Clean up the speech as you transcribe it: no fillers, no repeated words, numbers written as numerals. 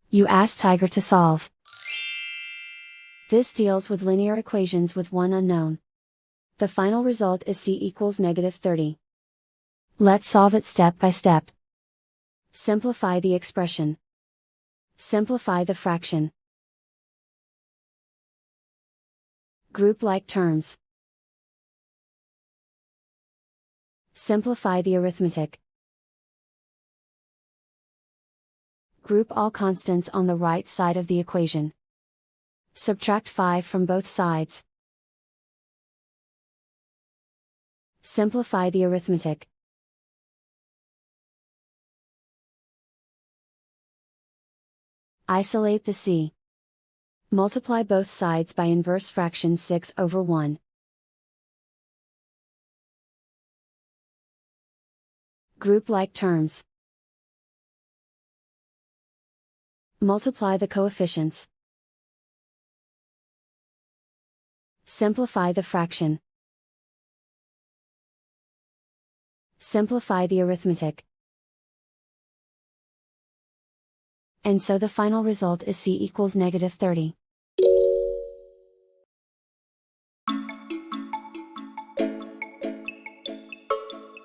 You ask Tiger to solve. This deals with linear equations with one unknown. The final result is c equals -30. Let's solve it step by step. Simplify the expression. Simplify the fraction. Group like terms. Simplify the arithmetic. Group all constants on the right side of the equation. Subtract 5 from both sides. Simplify the arithmetic. Isolate the c. Multiply both sides by inverse fraction 6/1. Group like terms. Multiply the coefficients. Simplify the fraction. Simplify the arithmetic. And so the final result is c equals -30.